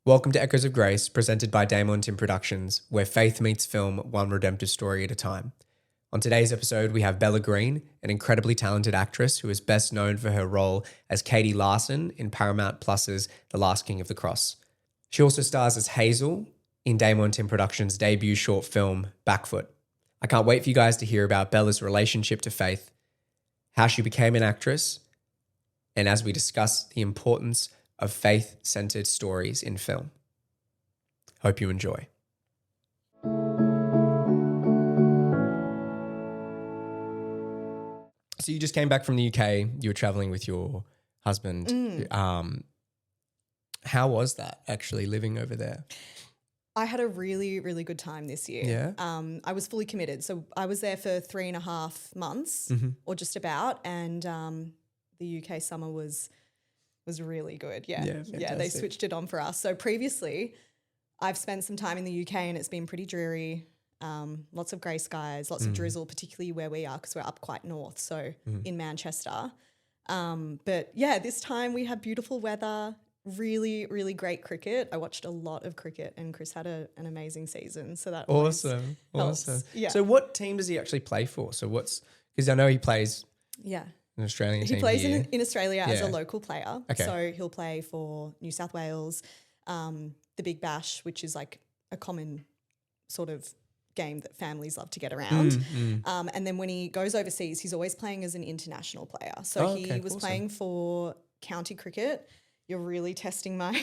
Welcome to Echoes of Grace, presented by Damo and Tim Productions, where faith meets film, one redemptive story at a time. On today's episode, we have Bella Green, an incredibly talented actress who is best known for her role as Katie Larsen in Paramount Plus's The Last King of the Cross. She also stars as Hazel in Damo and Tim Productions' debut short film, BACKFOOT. I can't wait for you guys to hear about Bella's relationship to faith, how she became an actress, and as we discuss the importance of faith-centered stories in film. Hope you enjoy. So you just came back from the UK. You were traveling with your husband. How was that actually living over there? I had a really, really good time this year. Yeah. I was fully committed. So I was there for 3.5 months or just about. And the UK summer was really good. Yeah, they switched it on for us. So previously I've spent some time in the UK and it's been pretty dreary. Lots of grey skies, lots of drizzle, particularly where we are because we're up quite north, so in Manchester. But yeah, this time we had beautiful weather, really, really great cricket. I watched a lot of cricket and Chris had an amazing season. So that Awesome. Yeah. So what team does he actually play for? So because I know he plays an Australian team. He plays here. in Australia as a local player. Okay. So he'll play for New South Wales, the Big Bash, which is like a common sort of game that families love to get around. And then when he goes overseas, he's always playing as an international player. So he was playing for county cricket. You're really testing my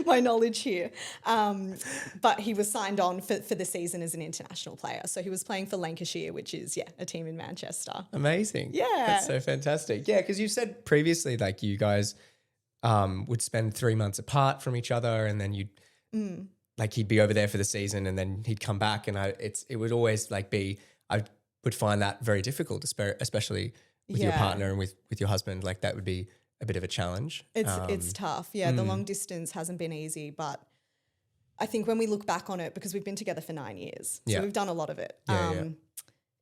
my knowledge here. But he was signed on for the season as an international player. So he was playing for Lancashire, which is, a team in Manchester. Amazing. Yeah. That's so fantastic. Yeah, because you said previously like you guys would spend 3 months apart from each other and then like he'd be over there for the season and then he'd come back and it would always like I would find that very difficult, especially with your partner and with your husband. Like that would be a bit of a challenge. It's tough. Yeah, the long distance hasn't been easy, but I think when we look back on it, because we've been together for 9 years, so we've done a lot of it.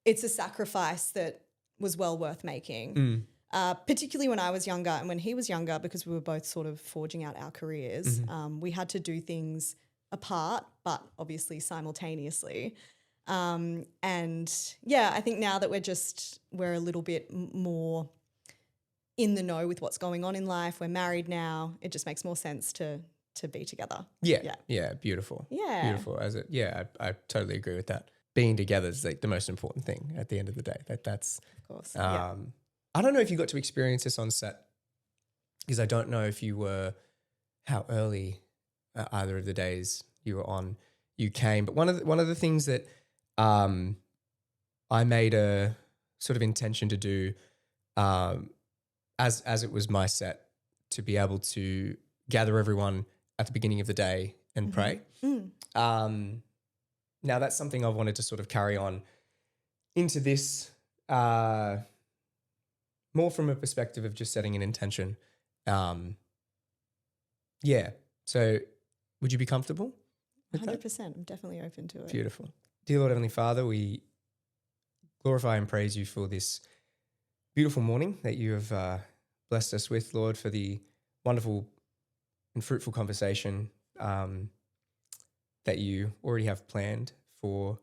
It's a sacrifice that was well worth making, particularly when I was younger and when he was younger, because we were both sort of forging out our careers. We had to do things apart, but obviously simultaneously. And I think now that we're a little bit more in the know with what's going on in life, we're married now, it just makes more sense to be together. Yeah, beautiful. Yeah. Beautiful. I totally agree with that. Being together is like the most important thing at the end of the day. That's of course. I don't know if you got to experience this on set because I don't know if you were how early either of the days you were on you came, but one of the things that I made a sort of intention to do as it was my set, to be able to gather everyone at the beginning of the day and pray. Now that's something I've wanted to sort of carry on into this more from a perspective of just setting an intention. So would you be comfortable with 100%. that? I'm definitely open to it. Beautiful. Dear Lord Heavenly Father, we glorify and praise you for this beautiful morning that you have blessed us with, Lord, for the wonderful and fruitful conversation that you already have planned for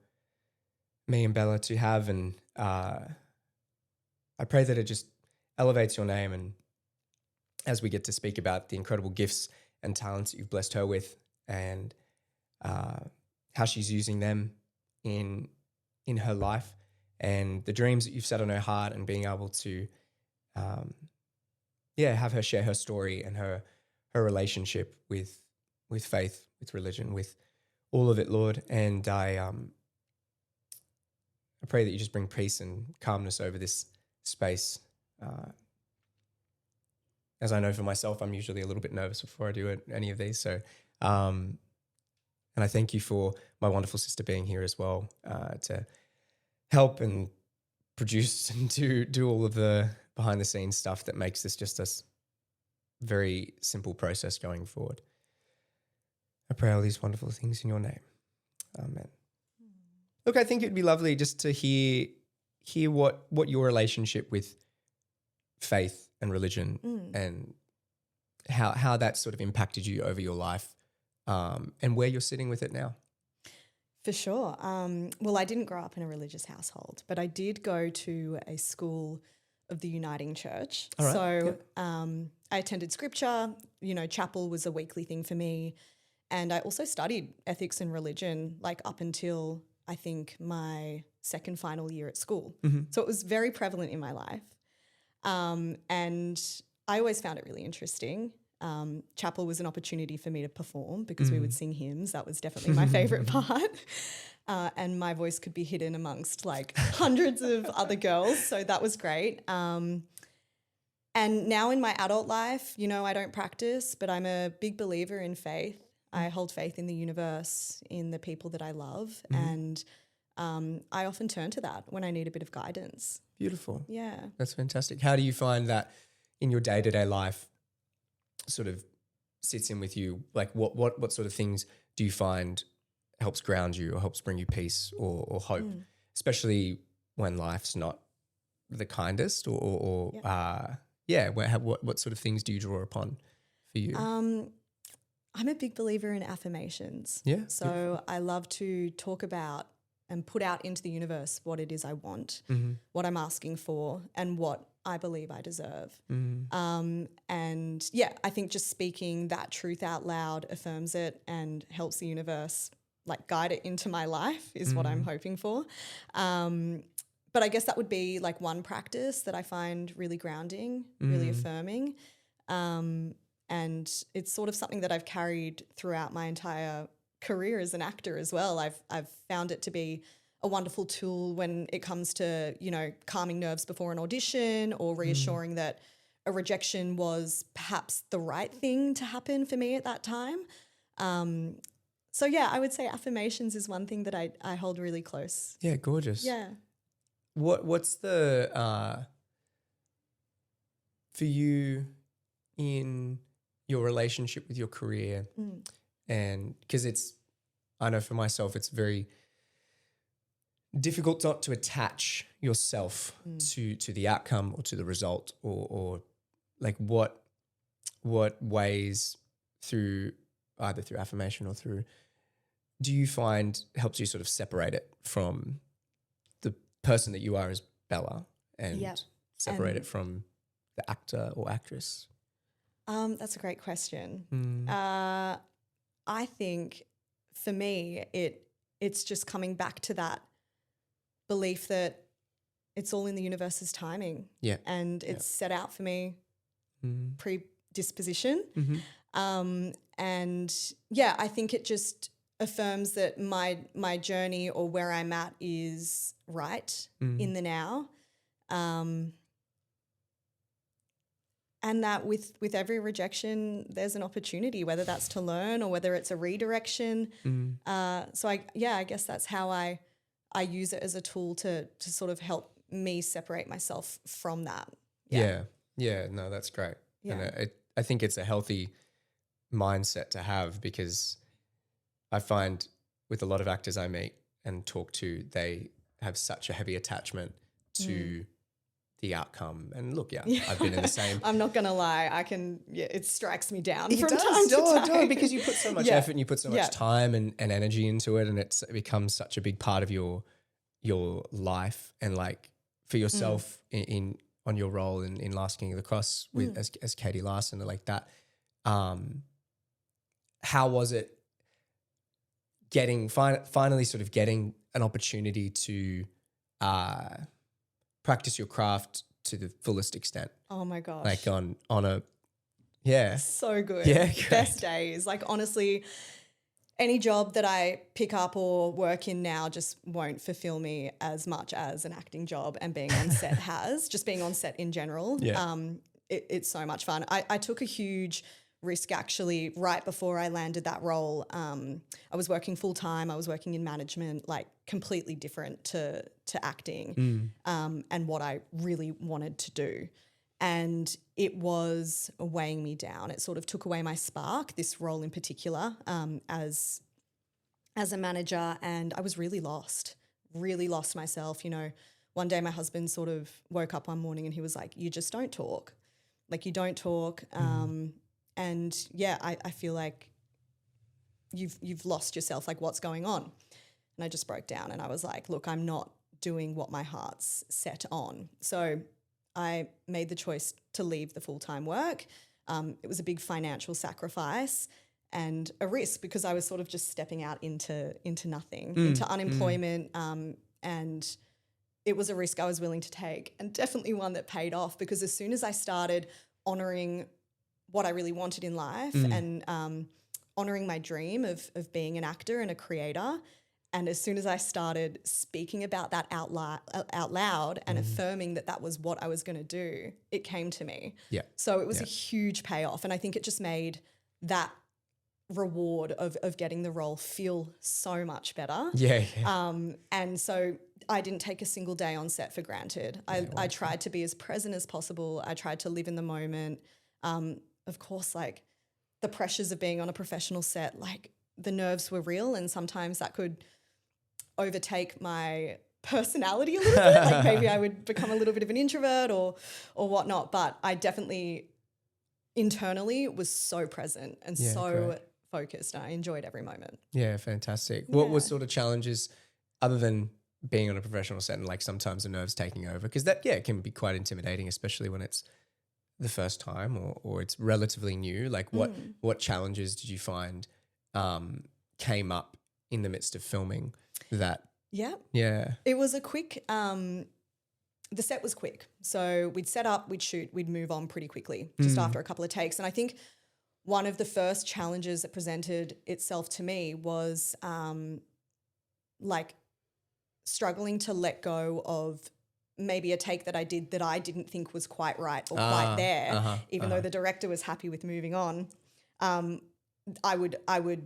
me and Bella to have. And I pray that it just elevates your name, and as we get to speak about the incredible gifts and talents that you've blessed her with and how she's using them in her life and the dreams that you've set on her heart, and being able to have her share her story and her relationship with faith, with religion, with all of it, Lord. And I pray that you just bring peace and calmness over this space. As I know for myself, I'm usually a little bit nervous before I do any of these. So, and I thank you for my wonderful sister being here as well to help and produce and do all of the behind the scenes stuff that makes this just a very simple process going forward. I pray all these wonderful things in your name. Amen. Look, I think it'd be lovely just to hear what your relationship with faith and religion and how that sort of impacted you over your life and where you're sitting with it now. For sure. Well, I didn't grow up in a religious household, but I did go to a school of the Uniting Church. All right. So I attended scripture, chapel was a weekly thing for me. And I also studied ethics and religion like up until I think my second final year at school. Mm-hmm. So it was very prevalent in my life. And I always found it really interesting. Chapel was an opportunity for me to perform because we would sing hymns. That was definitely my favorite part. And my voice could be hidden amongst like hundreds of other girls. So that was great. And now in my adult life, I don't practice, but I'm a big believer in faith. I hold faith in the universe, in the people that I love. And I often turn to that when I need a bit of guidance. Beautiful. Yeah. That's fantastic. How do you find that in your day-to-day life sort of sits in with you? Like what sort of things do you find helps ground you or helps bring you peace or hope, especially when life's not the kindest what sort of things do you draw upon for you? I'm a big believer in affirmations. Yeah. So beautiful. I love to talk about and put out into the universe what it is I want, Mm-hmm. what I'm asking for, and what I believe I deserve. Mm-hmm. And yeah, I think just speaking that truth out loud affirms it and helps the universe like guide it into my life is what I'm hoping for. But I guess that would be like one practice that I find really grounding, really affirming. And it's sort of something that I've carried throughout my entire career as an actor as well. I've found it to be a wonderful tool when it comes to, calming nerves before an audition or reassuring that a rejection was perhaps the right thing to happen for me at that time. So yeah, I would say affirmations is one thing that I hold really close. Yeah, gorgeous. Yeah. What's the for you in your relationship with your career? And because I know for myself, it's very difficult not to attach yourself to the outcome or to the result or like what ways through either through affirmation or through do you find helps you sort of separate it from the person that you are as Bella and separate it from the actor or actress? That's a great question. I think for me, it's just coming back to that belief that it's all in the universe's timing. Yeah. And it's set out for me predisposition. Mm-hmm. And yeah, I think it just affirms that my journey or where I'm at is right in the now. And that with every rejection, there's an opportunity, whether that's to learn or whether it's a redirection. So I guess that's how I use it as a tool to sort of help me separate myself from that. Yeah. No, that's great. Yeah. And I think it's a healthy mindset to have because I find with a lot of actors I meet and talk to, they have such a heavy attachment to the outcome. And look, I've been in the same. I'm not going to lie. It strikes me down from time to time. Because you put so much effort and you put so much time and energy into it and it becomes such a big part of your life and like for yourself in on your role in Last King of the Cross with as Katie Larsen and like that. How was it finally sort of getting an opportunity to practice your craft to the fullest extent? Oh my gosh. Like on a, yeah. So good. Yeah. Best days. Like honestly, any job that I pick up or work in now just won't fulfill me as much as an acting job and being on set has, just being on set in general. Yeah. It's so much fun. I took a huge risk actually right before I landed that role. I was working full time. I was working in management, like completely different to acting and what I really wanted to do. And it was weighing me down. It sort of took away my spark, this role in particular, as a manager. And I was really lost myself. One day my husband sort of woke up one morning and he was like, you just don't talk. Like you don't talk. And yeah, I feel like you've lost yourself. Like, what's going on? And I just broke down and I was like, look, I'm not doing what my heart's set on. So I made the choice to leave the full-time work. It was a big financial sacrifice and a risk because I was sort of just stepping out into nothing, into unemployment. And it was a risk I was willing to take, and definitely one that paid off, because as soon as I started honouring what I really wanted in life and honouring my dream of being an actor and a creator, and as soon as I started speaking about that out loud and affirming that was what I was going to do, it came to me. Yeah. So it was a huge payoff, and I think it just made that reward of getting the role feel so much better. Yeah. And so I didn't take a single day on set for granted. I tried to be as present as possible. I tried to live in the moment. Of course, like the pressures of being on a professional set, like the nerves were real, and sometimes that could overtake my personality a little bit. Like maybe I would become a little bit of an introvert or whatnot. But I definitely internally was so present and so focused. I enjoyed every moment. Yeah, fantastic. What was sort of challenges other than being on a professional set and like sometimes the nerves taking over? Because that, it can be quite intimidating, especially when it's the first time or it's relatively new. Like what challenges did you find came up in the midst of filming that? Yeah. It was a quick, the set was quick. So we'd set up, we'd shoot, we'd move on pretty quickly just after a couple of takes. And I think one of the first challenges that presented itself to me was like struggling to let go of maybe a take that I did that I didn't think was quite right or quite there, even though the director was happy with moving on. I would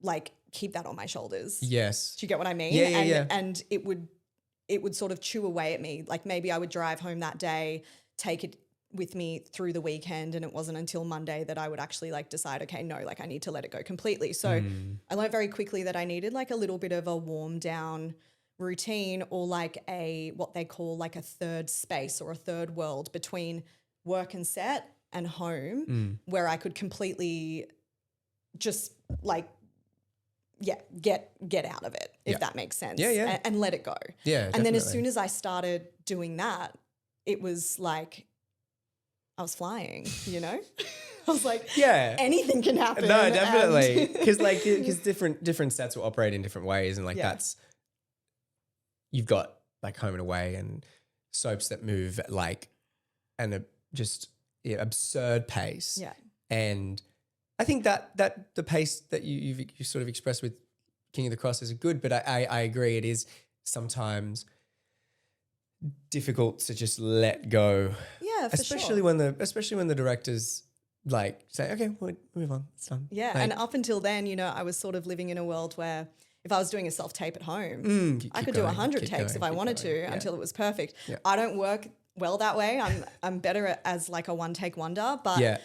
like keep that on my shoulders. Yes. Do you get what I mean? Yeah. And it would sort of chew away at me. Like maybe I would drive home that day, take it with me through the weekend, and it wasn't until Monday that I would actually like decide, okay, no, like I need to let it go completely. So I learned very quickly that I needed like a little bit of a warm down routine, or like what they call like a third space or a third world between work and set and home, where I could completely just like get out of it, if that makes sense. And let it go. Yeah. And definitely. then as soon as I started doing that, it was like I was flying, you know? I was like, anything can happen. No, definitely. Because different sets will operate in different ways, and like that's, you've got like Home and Away and soaps that move at like an just absurd pace. Yeah. And I think that the pace that you sort of expressed with King of the Cross is good, but I agree, it is sometimes difficult to just let go. Yeah, for especially sure. when the directors like say, okay, we'll move on, it's done. Yeah, like, and up until then, you know, I was sort of living in a world where if I was doing a self-tape at home, I could do 100 takes if I wanted to until it was perfect. Yeah. I don't work well that way. I'm better as like a one-take wonder, but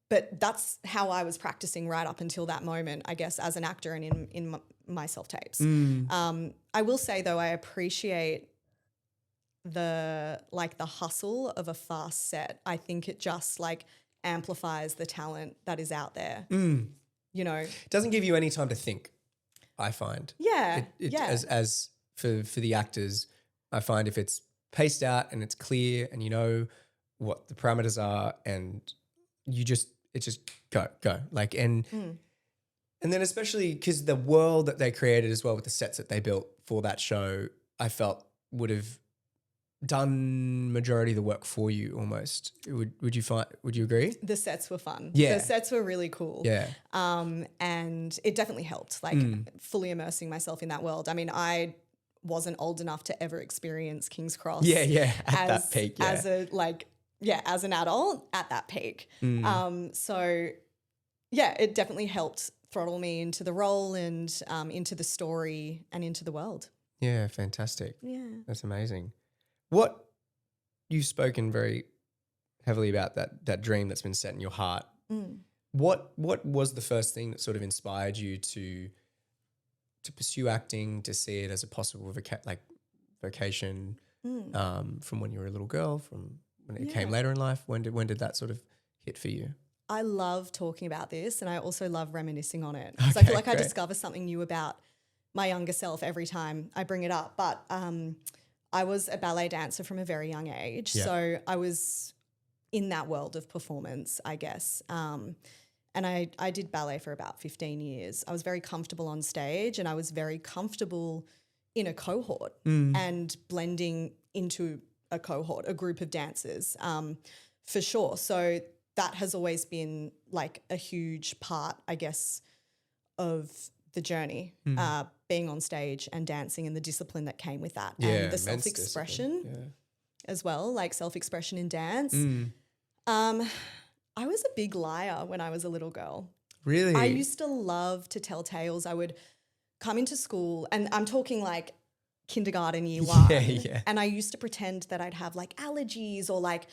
but that's how I was practicing right up until that moment, I guess, as an actor and in my self-tapes. I will say though, I appreciate the hustle of a fast set. I think it just like amplifies the talent that is out there. You know, it doesn't give you any time to think, I find. As for the actors, I find if it's paced out and it's clear and you know what the parameters are and it's just go like and then especially because the world that they created as well with the sets that they built for that show, I felt would have done majority of the work for you almost. Would you agree? The sets were fun. Yeah. The sets were really cool. Yeah. And it definitely helped, like fully immersing myself in that world. I mean, I wasn't old enough to ever experience King's Cross. Yeah. At that peak. Yeah. As an adult at that peak. So yeah, it definitely helped throttle me into the role and into the story and into the world. Yeah, fantastic. Yeah. That's amazing. You've spoken very heavily about that dream that's been set in your heart. What was the first thing that sort of inspired you to pursue acting, to see it as a possible vocation from when you were a little girl, from when it came later in life? When did that sort of hit for you? I love talking about this, and I also love reminiscing on it. Because I feel like I discover something new about my younger self every time I bring it up. But I was a ballet dancer from a very young age. Yeah. So I was in that world of performance, I guess. And I did ballet for about 15 years. I was very comfortable on stage, and I was very comfortable in a cohort and blending into a cohort, a group of dancers, for sure. So that has always been like a huge part, I guess, of the journey, being on stage and dancing and the discipline that came with that, and the self-expression as well, like self-expression in dance. I was a big liar when I was a little girl. Really? I used to love to tell tales. I would come into school, and I'm talking like kindergarten year 1. And I used to pretend that I'd have like allergies or like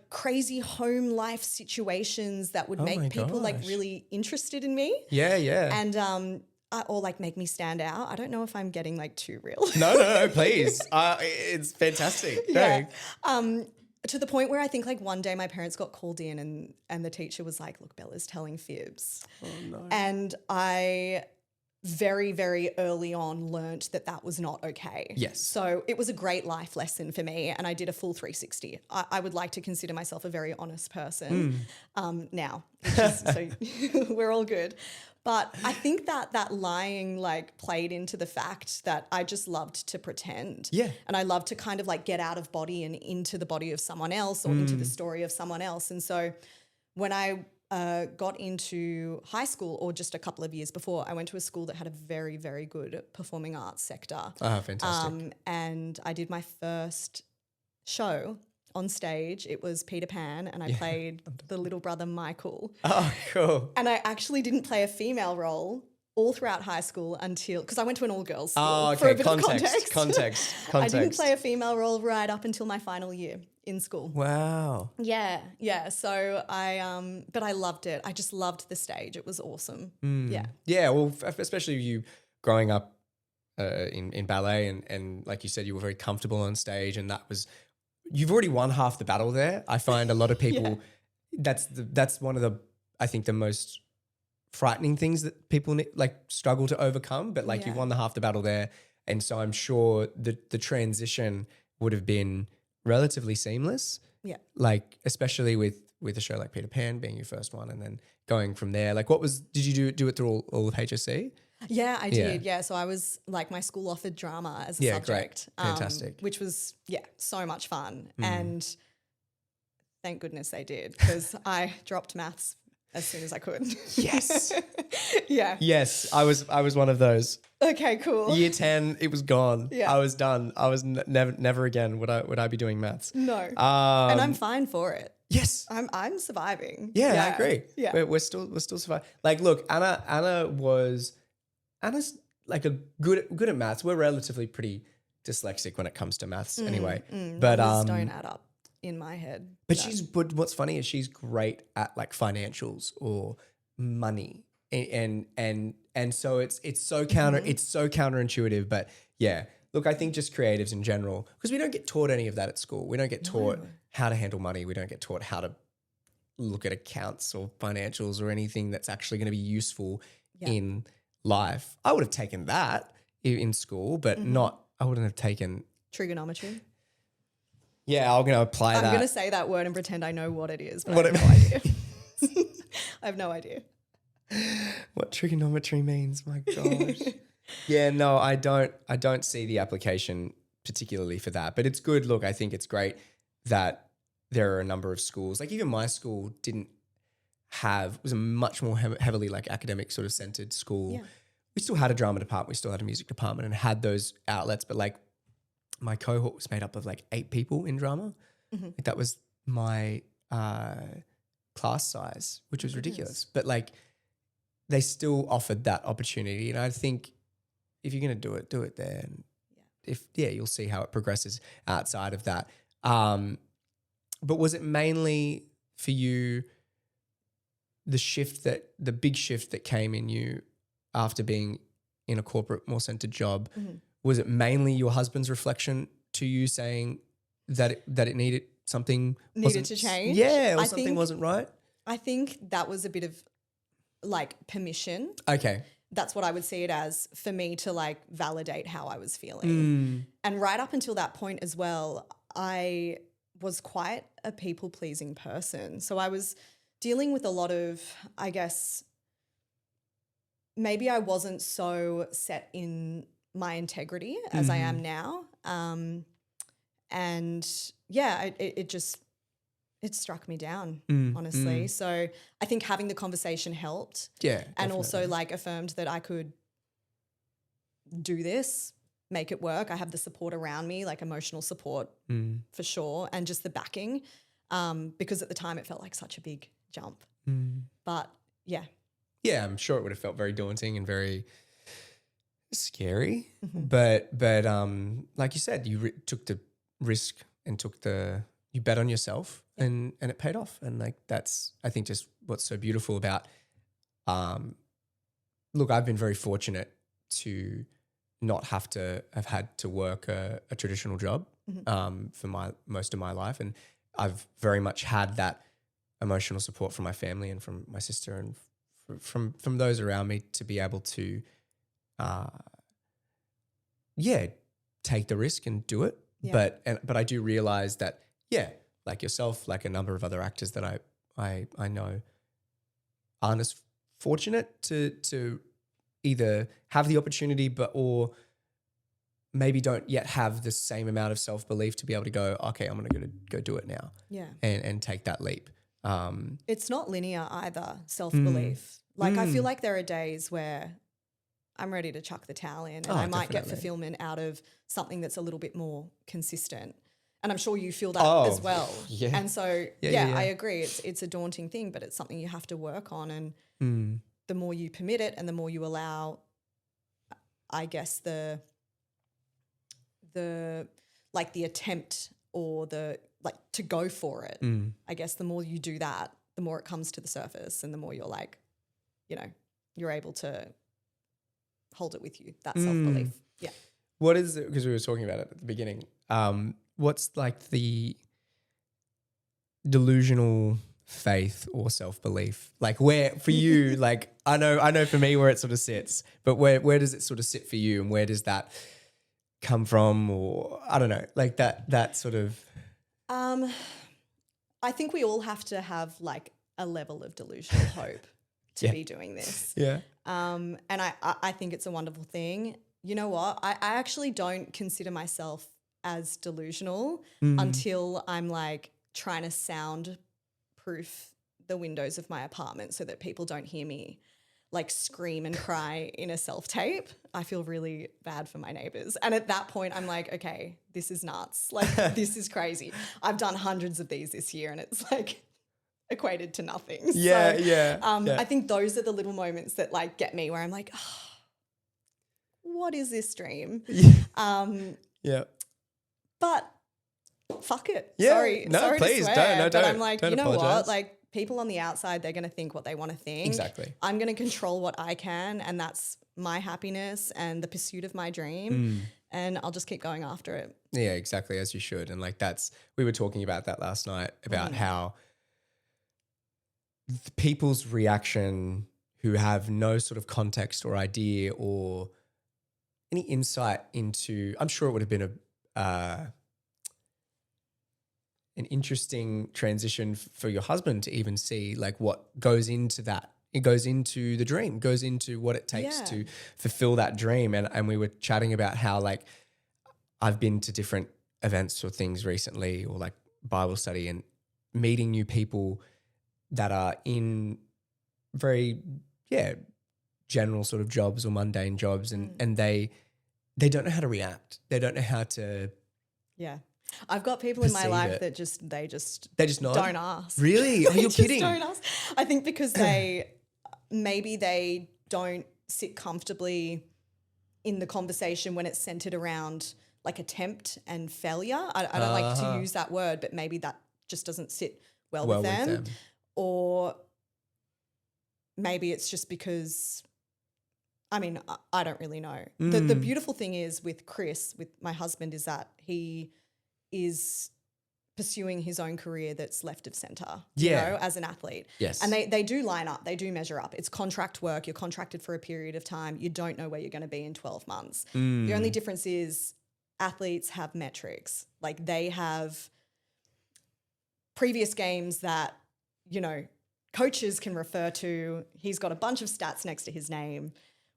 crazy home life situations that would make people like really interested in me. And or like make me stand out. I don't know if I'm getting like too real. No, please. It's fantastic. To the point where I think like one day my parents got called in and the teacher was like, look, Bella's telling fibs. Oh no. And I very, very early on learnt that was not okay. Yes. So it was a great life lesson for me, and I did a full 360. I would like to consider myself a very honest person now, so we're all good. But I think that lying like played into the fact that I just loved to pretend. Yeah. And I loved to kind of like get out of body and into the body of someone else or into the story of someone else. And so when I got into high school, or just a couple of years before, I went to a school that had a very, very good performing arts sector. Oh, fantastic. And I did my first show on stage. It was Peter Pan, and I played the little brother Michael. Oh, cool. And I actually didn't play a female role all throughout high school until, because I went to an all-girls school. Oh, okay. For a bit of Context. I didn't play a female role right up until my final year in school. Wow. Yeah. So but I loved it. I just loved the stage. It was awesome. Yeah. Yeah. Well, especially you growing up in ballet, and like you said, you were very comfortable on stage, and you've already won half the battle there. I find a lot of people, that's one of the, I think, the most frightening things that people struggle to overcome, but you've won the half the battle there. And so I'm sure the transition would have been relatively seamless. Yeah. Like, especially with a show like Peter Pan being your first one, and then going from there. Like, did you do it through all of HSC? Yeah, I did. Yeah. So I was like, my school offered drama as a subject. Great. Fantastic. Which was, so much fun. And thank goodness they did, because I dropped maths as soon as I could. Yes. Yeah. Yes. I was one of those. Okay, cool. Year 10, it was gone. Yeah. I was done. I was never again would I be doing maths. No. And I'm fine for it. Yes. I'm surviving. Yeah, I agree. Yeah. We're still surviving. Like, look, Anna's like a good at maths. We're relatively pretty dyslexic when it comes to maths anyway. But numbers don't add up in my head. But what's funny is she's great at like financials or money. And so it's so counterintuitive. But yeah, look, I think just creatives in general, because we don't get taught any of that at school. We don't get taught how to handle money. We don't get taught how to look at accounts or financials or anything that's actually going to be useful in life. I would have taken that in school, but I wouldn't have taken trigonometry. Yeah, I'm going to apply that. I'm going to say that word and pretend I know what it is, but I have no idea. I have no idea. What trigonometry means, my gosh. Yeah, no, I don't see the application particularly for that, but it's good. Look, I think it's great that there are a number of schools. Like, even my school was a much more heavily like academic sort of centered school. Yeah. We still had a drama department, we still had a music department, and had those outlets, but like my cohort was made up of like 8 people in drama. Like, that was my class size, which was ridiculous. But like, they still offered that opportunity. And I think if you're going to do it there. And you'll see how it progresses outside of that. But was it mainly for you the big shift that came in you after being in a corporate, more centered job? Was it mainly your husband's reflection to you saying that it needed something to change? Yeah, or something wasn't right? I think that was a bit of like permission. Okay. That's what I would see it as, for me to like validate how I was feeling. And right up until that point as well, I was quite a people-pleasing person. So I was dealing with a lot of, I guess, maybe I wasn't so set in my integrity as I am now. And yeah, it struck me down, honestly. So I think having the conversation helped. Yeah. And definitely. also like affirmed that I could do this, make it work. I have the support around me, like emotional support for sure, and just the backing, because at the time it felt like such a big jump. But yeah. Yeah, I'm sure it would have felt very daunting and very scary. But like you said, you took the risk and you bet on yourself, and it paid off. And like that's, I think, just what's so beautiful about. Look, I've been very fortunate to not have had to work a traditional job for most of my life, and I've very much had that emotional support from my family and from my sister and from those around me to be able to, take the risk and do it. Yeah. But I do realize that, like yourself, like a number of other actors that I know aren't as fortunate to either have the opportunity or maybe don't yet have the same amount of self-belief to be able to go, okay, I'm going to go do it now. Yeah. And take that leap. It's not linear either, self-belief. Like I feel like there are days where I'm ready to chuck the towel in, and I might get fulfillment out of something that's a little bit more consistent. And I'm sure you feel that as well. Yeah. And so, I agree. It's a daunting thing, but it's something you have to work on. And the more you permit it and the more you allow, I guess, the attempt or to go for it, I guess the more you do that, the more it comes to the surface and the more you're like, you're able to hold it with you, that self-belief. Yeah. What is it? Because we were talking about it at the beginning. What's like the delusional faith or self-belief? Like where for you, like I know for me where it sort of sits, but where does it sort of sit for you, and where does that come from? Or I don't know, like that sort of. I think we all have to have like a level of delusional hope to be doing this. Yeah. And I think it's a wonderful thing. You know what? I actually don't consider myself as delusional until I'm like trying to soundproof the windows of my apartment so that people don't hear me like scream and cry in a self-tape. I feel really bad for my neighbors. And at that point I'm like, okay, this is nuts. Like this is crazy. I've done hundreds of these this year and it's like equated to nothing. I think those are the little moments that like get me where I'm like, oh, what is this dream? But fuck it. Yeah. Sorry Please to swear, don't. But I'm like, don't you know apologize. what? Like people on the outside, they're going to think what they want to think. Exactly. I'm going to control what I can, and that's my happiness and the pursuit of my dream. And I'll just keep going after it. Yeah, exactly, as you should. And like we were talking about that last night about how the people's reaction who have no sort of context or idea or any insight into, I'm sure it would have been an interesting transition for your husband to even see like what goes into that. It goes into the dream, goes into what it takes to fulfill that dream. And we were chatting about how like I've been to different events or things recently, or like Bible study, and meeting new people that are in very, general sort of jobs or mundane jobs, and they don't know how to react. They don't know how to. Yeah. I've got people in my life that they just nod? don't ask. Really? Are you kidding? Don't ask. I think because maybe they don't sit comfortably in the conversation when it's centered around like attempt and failure. I don't like to use that word, but maybe that just doesn't sit well with them. Or maybe it's just because, I mean, I don't really know. The beautiful thing is with Chris, with my husband, is that he is pursuing his own career that's left of center, as an athlete. Yes. And they do line up, they do measure up. It's contract work, you're contracted for a period of time, you don't know where you're going to be in 12 months. The only difference is athletes have metrics. Like they have previous games that, coaches can refer to. He's got a bunch of stats next to his name.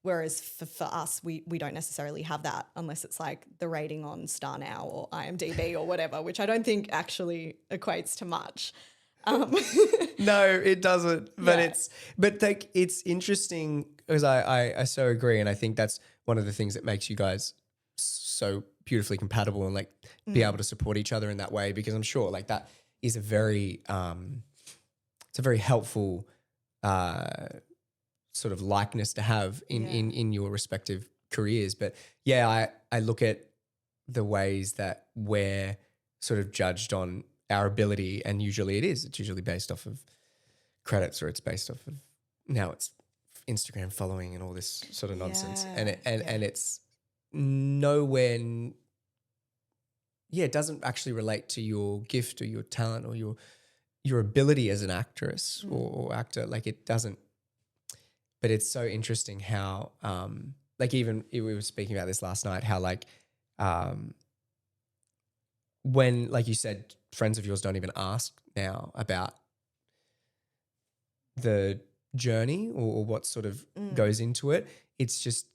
Whereas for us, we don't necessarily have that unless it's like the rating on Star Now or IMDb or whatever, which I don't think actually equates to much. No, it doesn't. But it's interesting because I so agree, and I think that's one of the things that makes you guys so beautifully compatible and like be able to support each other in that way. Because I'm sure like that is a very it's a very helpful sort of likeness to have in your respective careers. But yeah, I look at the ways that we're sort of judged on our ability, and usually it's usually based off of credits, or it's based off of, now it's Instagram following and all this sort of nonsense. And it's nowhere, it doesn't actually relate to your gift or your talent or your ability as an actress or actor. Like it doesn't. But it's so interesting how, like even we were speaking about this last night, how like when, like you said, friends of yours don't even ask now about the journey or what sort of goes into it. It's just,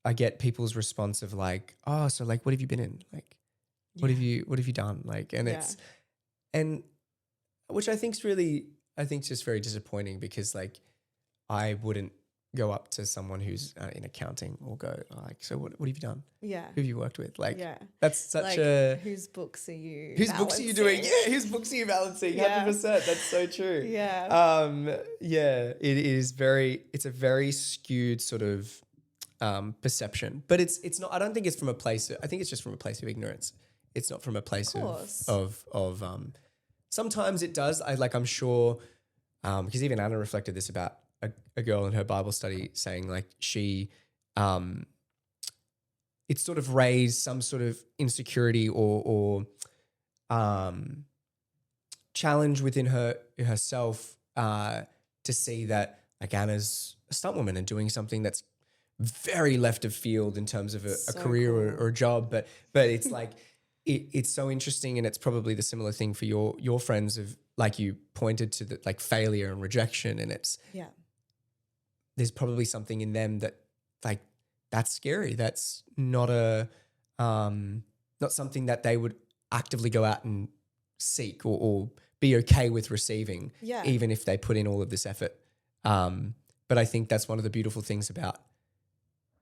I get people's response of like, oh, so like, what have you been in? Like, what have you done? Like, and it's, and which I think is just very disappointing, because like I wouldn't go up to someone who's in accounting or go like, so what have you done? Yeah. Who have you worked with? Like, that's such like, a... Whose books are you books are you doing? Yeah, whose books are you balancing? 100%. That's so true. Yeah. It's a very skewed sort of perception, but it's not, I don't think it's from a place, I think it's just from a place of ignorance. It's not from a place of sometimes it does. I'm sure, because even Anna reflected this about a girl in her Bible study saying like she, it sort of raised some sort of insecurity or challenge within herself to see that like Anna's a stunt woman and doing something that's very left of field in terms of a career or a job, but it's like it's so interesting, and it's probably the similar thing for your friends of, like you pointed to, the like failure and rejection, and it's there's probably something in them that like that's scary. That's not not something that they would actively go out and seek or be okay with receiving, even if they put in all of this effort. But I think that's one of the beautiful things about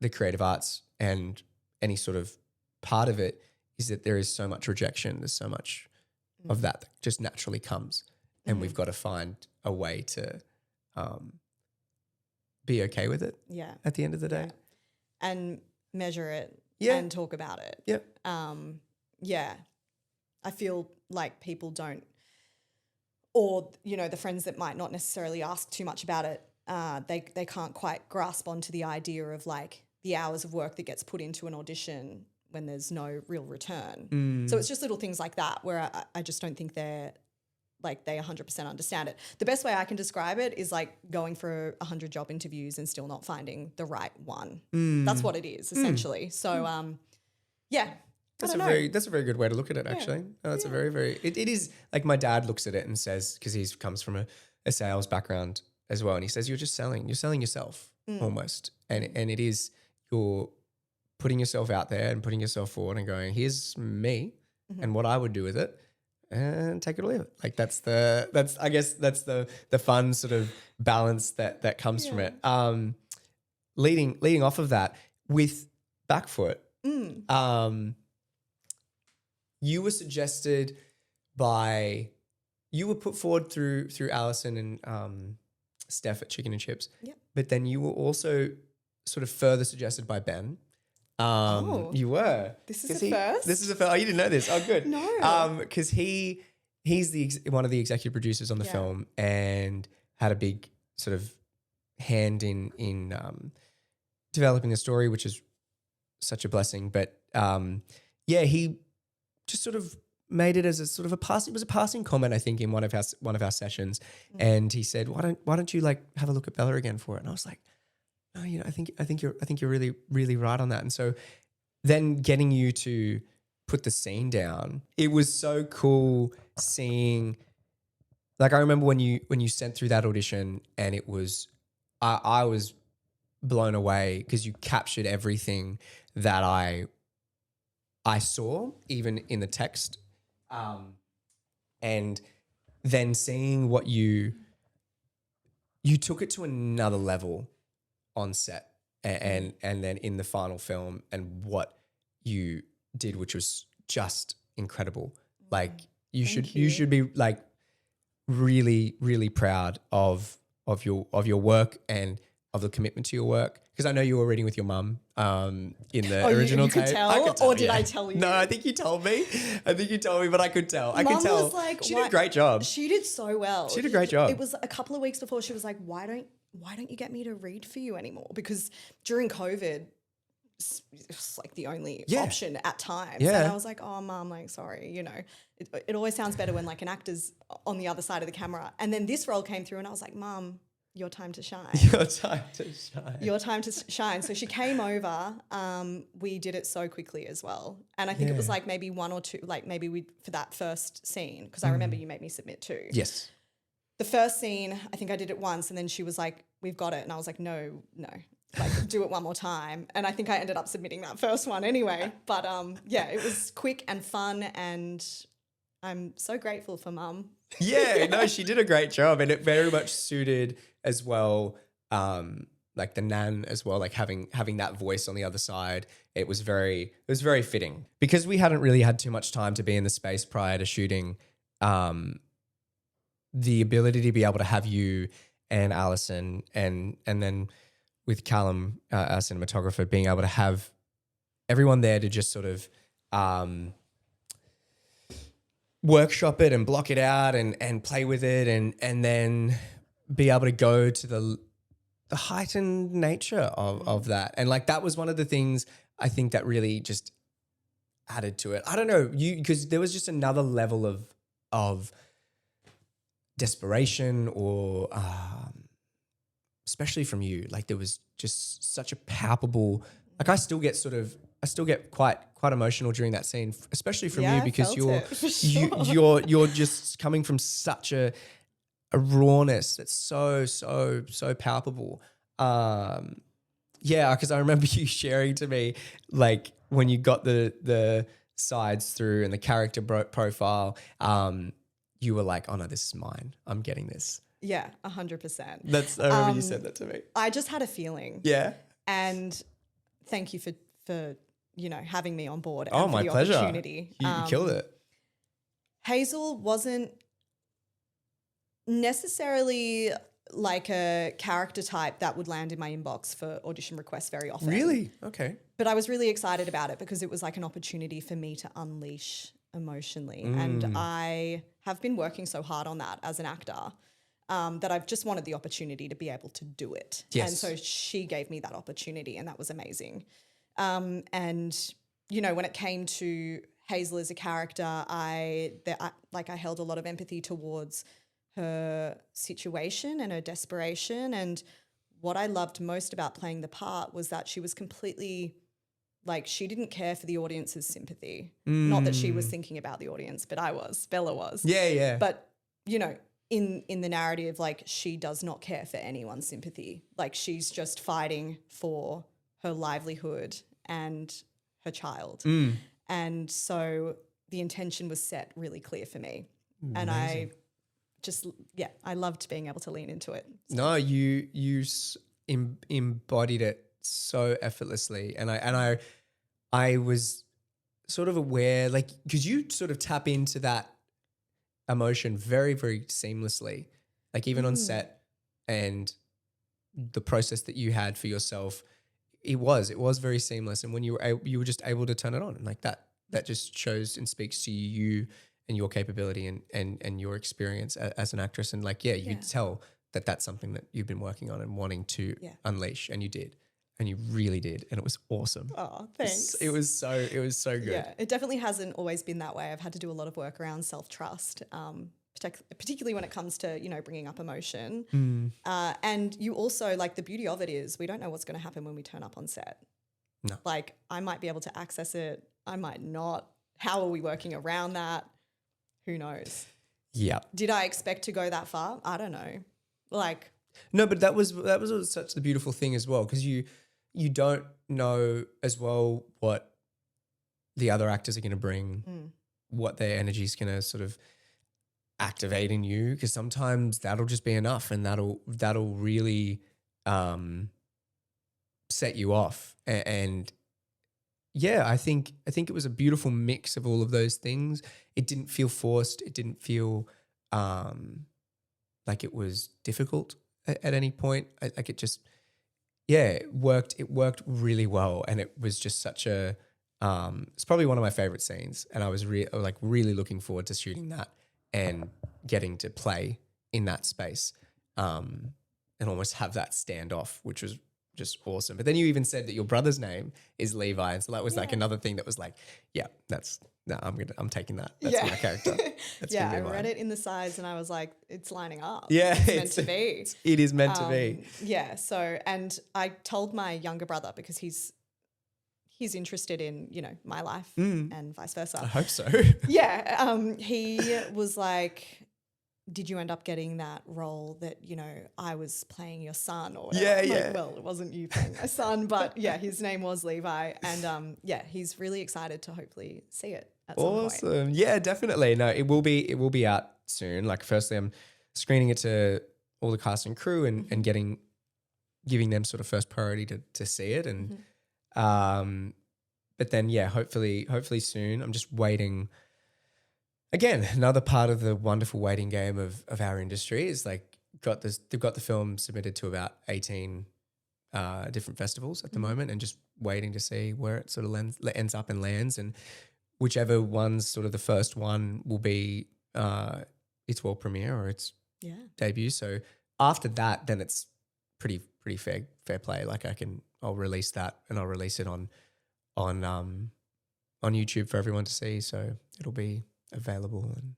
the creative arts and any sort of part of it is that there is so much rejection. There's so much of that just naturally comes, and we've got to find a way to be okay with it at the end of the day. And measure it and talk about it. Yep. I feel like people don't, or, the friends that might not necessarily ask too much about it, they can't quite grasp onto the idea of like the hours of work that gets put into an audition when there's no real return. So it's just little things like that where I just don't think they 100% understand it. The best way I can describe it is like going for 100 job interviews and still not finding the right one. That's what it is essentially. So, That's a very good way to look at it, actually. That's a very, very... It is, like my dad looks at it and says, because he comes from a sales background as well, and he says, you're selling yourself almost. And it is, you're putting yourself out there and putting yourself forward and going, here's me and what I would do with it, and take it or leave it. Like that's the fun sort of balance that comes from it. Leading off of that, with BACKFOOT, you were suggested you were put forward through Alison and Steph at Chicken and Chips. Yep. But then you were also sort of further suggested by Ben. You were. This is a first? This is a first. Oh, you didn't know this. Oh, good. No. Because he's one of the executive producers on the film and had a big sort of hand in developing the story, which is such a blessing. But he just sort of made it as a sort of it was a passing comment, I think, in one of our sessions. And he said, why don't you like have a look at Bella again for it? And I was like, no, I think you're really, really right on that. And so then getting you to put the scene down, it was so cool seeing, like, I remember when you sent through that audition, and it was, I was blown away because you captured everything that I saw, even in the text. And then seeing what you took it to another level on set and then in the final film, and what you did, which was just incredible. Like you should be like really, really proud of your work and of the commitment to your work. Because I know you were reading with your mum in the original tape. You could tell, or did I tell you? No, I think you told me. But I could tell. I could tell. Was like, she did a great job. She did so well. She did a great job. It was a couple of weeks before she was like, why don't you get me to read for you anymore? Because during COVID, it's like the only option at times. Yeah. And I was like, oh, Mum, like, sorry, you know, it always sounds better when like an actor's on the other side of the camera. And then this role came through and I was like, Mum, your time to shine. Your time to shine. Your time to shine. So she came over. We did it so quickly as well. And I think it was like maybe one or two, like maybe for that first scene, because I remember you made me submit two. Yes. The first scene, I think I did it once, and then she was like, we've got it. And I was like, no, like do it one more time. And I think I ended up submitting that first one anyway. But yeah, it was quick and fun, and I'm so grateful for Mum. Yeah, no, she did a great job, and it very much suited as well, like the nan as well, like having that voice on the other side. It was very fitting because we hadn't really had too much time to be in the space prior to shooting. The ability to be able to have you and Alison and then with Callum, our cinematographer, being able to have everyone there to just sort of workshop it and block it out and play with it and then be able to go to the heightened nature of that. And like that was one of the things I think that really just added to it. I don't know, because there was just another level of desperation or especially from you. Like there was just such a palpable, like I still get quite emotional during that scene, especially from you, because you're just coming from such a rawness that's so palpable. Yeah, because I remember you sharing to me like when you got the sides through and the character profile, you were like, oh no, this is mine. I'm getting this. Yeah, 100%. I remember you said that to me. I just had a feeling. Yeah. And thank you for you know, having me on board. Oh, and for my the pleasure. Opportunity. You killed it. Hazel wasn't necessarily like a character type that would land in my inbox for audition requests very often. Really? Okay. But I was really excited about it because it was like an opportunity for me to unleash emotionally. And I have been working so hard on that as an actor that I've just wanted the opportunity to be able to do it. Yes. And so she gave me that opportunity, and that was amazing. And, you know, when it came to Hazel as a character, I held a lot of empathy towards her situation and her desperation. And what I loved most about playing the part was that she was completely, like, she didn't care for the audience's sympathy. Not that she was thinking about the audience, but Bella was. Yeah, yeah. But, you know, in the narrative, like, she does not care for anyone's sympathy. Like, she's just fighting for her livelihood and her child. And so the intention was set really clear for me. Amazing. And I just, I loved being able to lean into it. So. No, you embodied it so effortlessly. And I was sort of aware, like, because you sort of tap into that emotion very, very seamlessly, like even on set, and the process that you had for yourself, it was very seamless. And when you were just able to turn it on, and like that just shows and speaks to you and your capability and your experience as an actress. And like, you could tell that that's something that you've been working on and wanting to unleash, and you did. and you really did, and it was awesome. Oh, thanks. It was so good. Yeah, it definitely hasn't always been that way. I've had to do a lot of work around self-trust, particularly when it comes to, bringing up emotion. And you also, like, the beauty of it is we don't know what's going to happen when we turn up on set. No. Like, I might be able to access it. I might not. How are we working around that? Who knows? Yeah. Did I expect to go that far? I don't know. Like, no, but that was such the beautiful thing as well, because you don't know as well what the other actors are going to bring, what their energy is going to sort of activate in you, because sometimes that'll just be enough, and that'll really set you off. And yeah, I think it was a beautiful mix of all of those things. It didn't feel forced. It didn't feel like it was difficult at any point. Like it just, yeah, it worked really well, and it was just such a it's probably one of my favorite scenes, and I was really looking forward to shooting that and getting to play in that space and almost have that standoff, which was just awesome. But then you even said that your brother's name is Levi, and so that was like another thing that was like, yeah, I'm taking that. That's my character. That's I read it in the sides and I was like, it's lining up. Yeah, it's meant to be. It is meant to be. Yeah. So, and I told my younger brother, because he's interested in, my life and vice versa. I hope so. Yeah. He was like, did you end up getting that role that, I was playing your son or whatever? Yeah. Like, well, it wasn't you playing my son, but yeah, his name was Levi. And he's really excited to hopefully see it at some point. Awesome. Yeah, definitely. No, it will be out soon. Like, firstly, I'm screening it to all the cast and crew and giving them sort of first priority to see it. And but then hopefully soon. I'm just waiting. Again, another part of the wonderful waiting game of our industry is like they've got the film submitted to about 18 different festivals at the moment, and just waiting to see where it sort of ends up and lands, and whichever one's sort of the first one will be its world premiere or its debut. So after that, then it's pretty fair play. Like I'll release that, and I'll release it on YouTube for everyone to see. So it'll be available and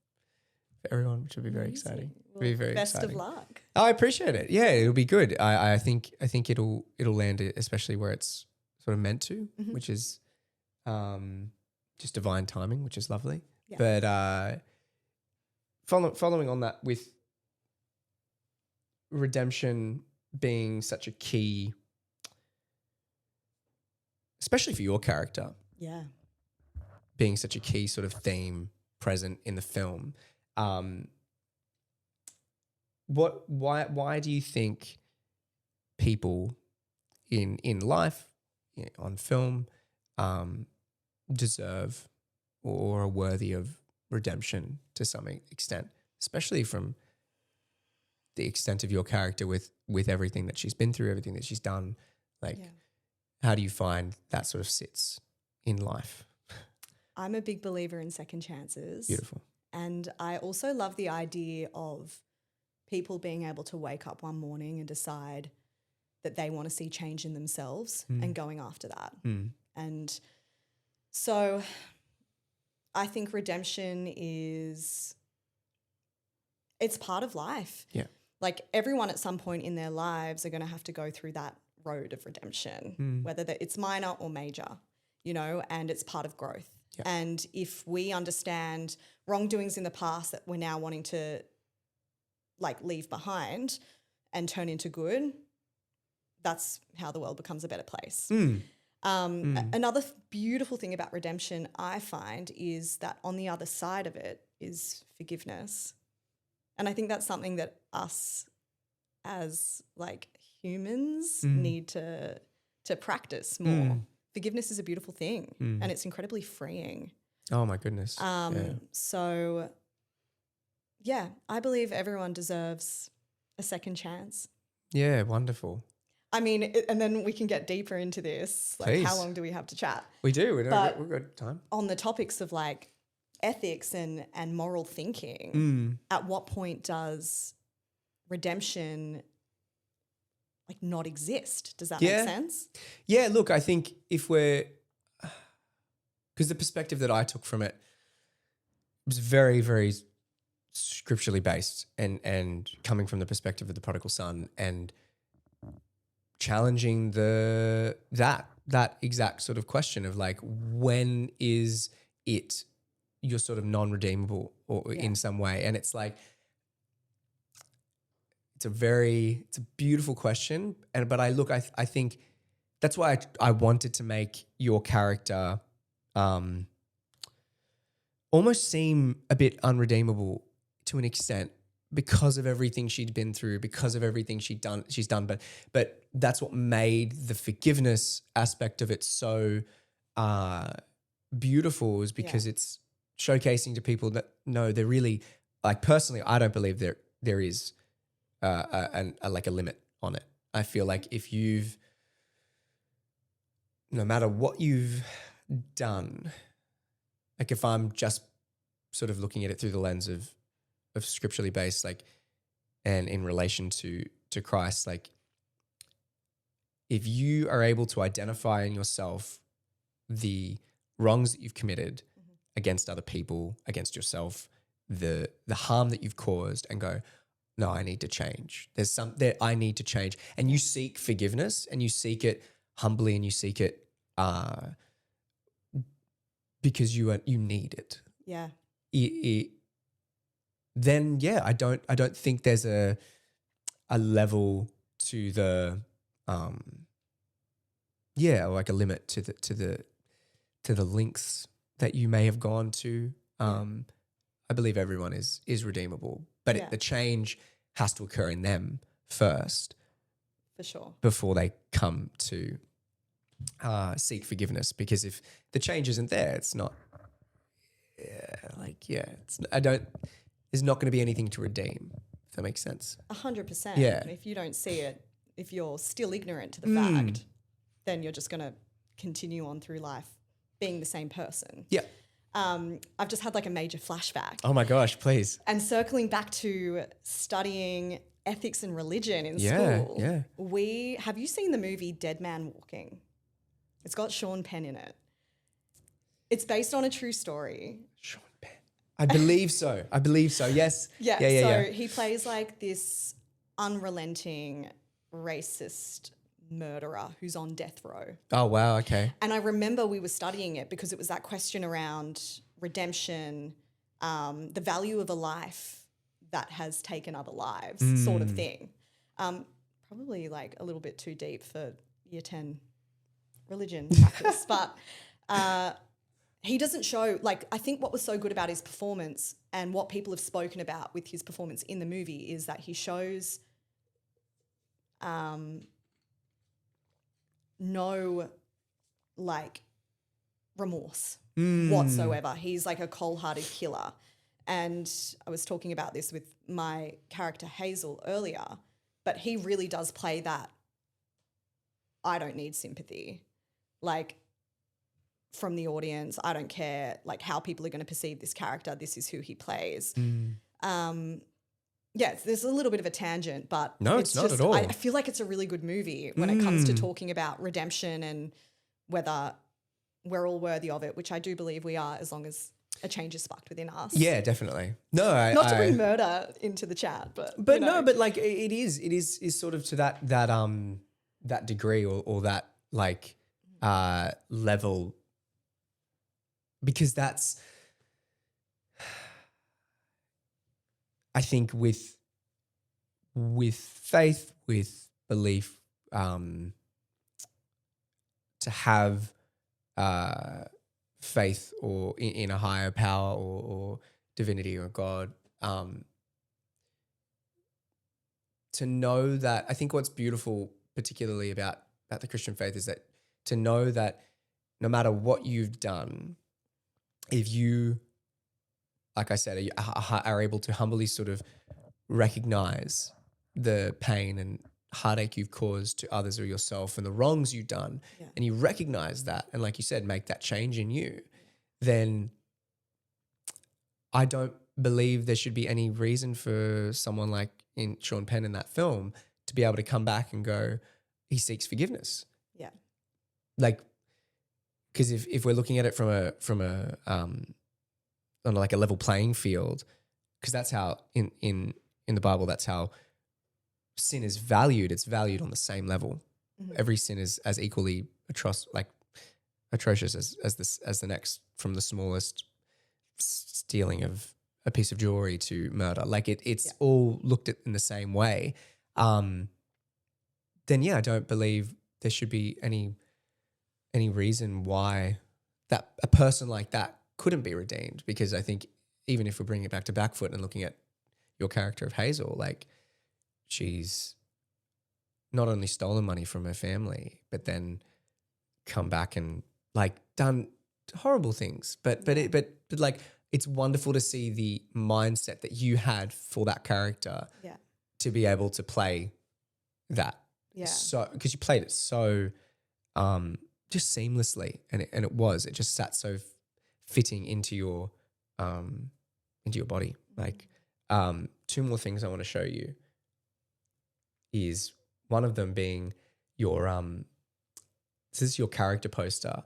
for everyone, which will be very exciting. Well, be very best exciting. of luck. I appreciate it. Yeah, it'll be good. I think it'll land, especially where it's sort of meant to, which is just divine timing, which is lovely. Yeah. But following on that, with redemption being such a key, especially for your character, being such a key sort of theme present in the film, why do you think people in life, on film, deserve or are worthy of redemption to some extent, especially from the extent of your character with everything that she's been through, everything that she's done? Like, how do you find that sort of sits in life? I'm a big believer in second chances. Beautiful. And I also love the idea of people being able to wake up one morning and decide that they want to see change in themselves and going after that. And so I think redemption it's part of life. Yeah. Like, everyone at some point in their lives are going to have to go through that road of redemption, whether it's minor or major, and it's part of growth. Yep. And if we understand wrongdoings in the past that we're now wanting to leave behind and turn into good, that's how the world becomes a better place. Another beautiful thing about redemption, I find, is that on the other side of it is forgiveness. And I think that's something that us as humans need to practice more. Forgiveness is a beautiful thing and it's incredibly freeing. Oh my goodness. So yeah, I believe everyone deserves a second chance. Yeah, wonderful. I mean, and then we can get deeper into this. Please. How long do we have to chat? We do. We've got time. On the topics of ethics and moral thinking, at what point does redemption like not exist. Does that make sense? Yeah, look, I think because the perspective that I took from it was very, very scripturally based and coming from the perspective of the prodigal son and challenging that exact sort of question of like, when is it you're sort of non-redeemable or in some way? And it's like, it's a beautiful question. But I think that's why I wanted to make your character almost seem a bit unredeemable to an extent because of everything she'd been through, because of everything she's done. But that's what made the forgiveness aspect of it so beautiful, is because it's showcasing to people that no, they're really, like, personally, I don't believe there is like a limit on it. I feel like no matter what you've done, like if I'm just sort of looking at it through the lens of scripturally based, like, and in relation to Christ, like, if you are able to identify in yourself the wrongs that you've committed against other people, against yourself, the harm that you've caused, and go, no, I need to change. There's some that I need to change. And you seek forgiveness, and you seek it humbly, and you seek it because you need it. Yeah. Then I don't think there's a level to the like a limit to the lengths that you may have gone to. I believe everyone is redeemable, but the change has to occur in them first, for sure, before they come to seek forgiveness. Because if the change isn't there, it's not. There's not going to be anything to redeem, if that makes sense. 100%. Yeah. And if you don't see it, if you're still ignorant to the fact, then you're just going to continue on through life being the same person. Yeah. I've just had like a major flashback. Oh my gosh, please. And circling back to studying ethics and religion in school. Yeah. Have you seen the movie Dead Man Walking? It's got Sean Penn in it. It's based on a true story. Sean Penn. I believe so. Yes. Yeah. He plays like this unrelenting, racist murderer who's on death row. Oh, wow. Okay. And I remember we were studying it because it was that question around redemption, the value of a life that has taken other lives, sort of thing. Probably like a little bit too deep for year 10 religion practice, but he doesn't show, like, I think what was so good about his performance and what people have spoken about with his performance in the movie is that he shows no, like, remorse whatsoever. He's like a cold-hearted killer. And I was talking about this with my character Hazel earlier, but he really does play that I don't need sympathy. Like, from the audience, I don't care like how people are going to perceive this character. This is who he plays. There's a little bit of a tangent, but no, it's not at all. I feel like it's a really good movie when it comes to talking about redemption and whether we're all worthy of it, which I do believe we are, as long as a change is sparked within us. Yeah, definitely. No, not to bring murder into the chat, but you know. No, but like it is sort of to that degree or that like level, because that's, I think with faith, with belief, to have faith or in a higher power or divinity or God, to know that, I think what's beautiful particularly about the Christian faith is that to know that no matter what you've done, if you, like I said, are able to humbly sort of recognize the pain and heartache you've caused to others or yourself and the wrongs you've done, and you recognize that, and like you said, make that change in you, then I don't believe there should be any reason for someone like in Sean Penn in that film to to be able to come back and go, he seeks forgiveness. Yeah. Like, because if we're looking at it from a on like a level playing field, because that's how in the Bible, that's how sin is valued. It's valued on the same level. Mm-hmm. Every sin is as equally atrocious as the next, from the smallest stealing of a piece of jewelry to murder. Like it's all looked at in the same way. Then I don't believe there should be any reason why that a person like that couldn't be redeemed, because I think even if we bring it back to BACKFOOT and looking at your character of Hazel, like she's not only stolen money from her family, but then come back and like done horrible things. But like it's wonderful to see the mindset that you had for that character to be able to play that. Yeah. So because you played it so just seamlessly, and it just sat so fitting into your body. Like two more things I want to show you is one of them being your this is your character poster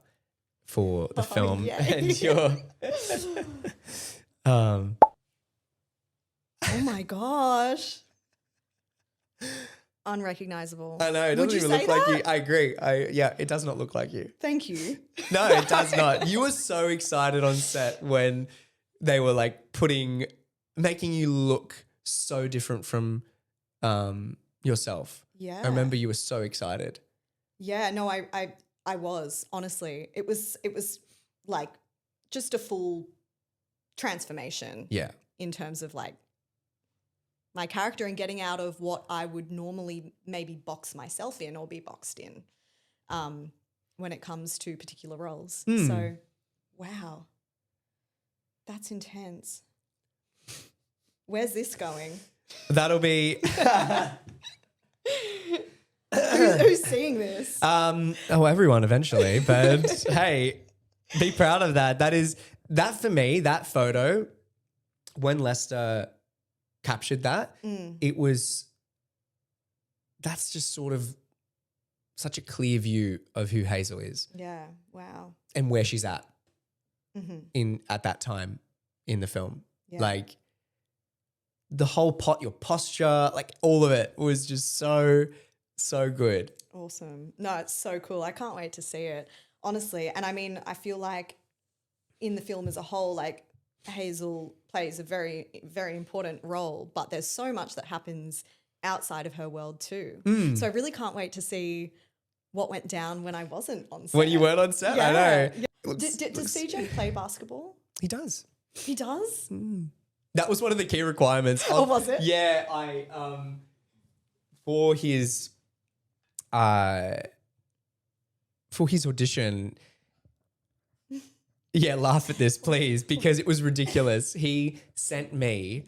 for the film, and your oh my gosh. Unrecognizable. I know, it doesn't even look like you. I agree. It does not look like you. Thank you. No, it does not. You were so excited on set when they were like making you look so different from yourself. Yeah. I remember you were so excited. Yeah, no, I was, honestly. It was like just a full transformation. Yeah. In terms of like my character and getting out of what I would normally maybe box myself in or be boxed in when it comes to particular roles. So, wow, that's intense. Where's this going? That'll be... Who's seeing this? Everyone eventually. But hey, be proud of that. That for me, that photo, when Lester captured that, that's just sort of such a clear view of who Hazel is. Yeah, wow. And where she's at at that time in the film. Yeah. Like the whole your posture, like all of it was just so good. Awesome. No, it's so cool. I can't wait to see it, honestly. And I mean, I feel like in the film as a whole, like Hazel plays a very, very important role, but there's so much that happens outside of her world too. So I really can't wait to see what went down when I wasn't on set. When you weren't on set? Yeah. I know. Yeah. Does CJ play basketball? He does. He does? That was one of the key requirements. Oh, was it? Yeah, I for his audition. Yeah, laugh at this, please, because it was ridiculous. He sent me.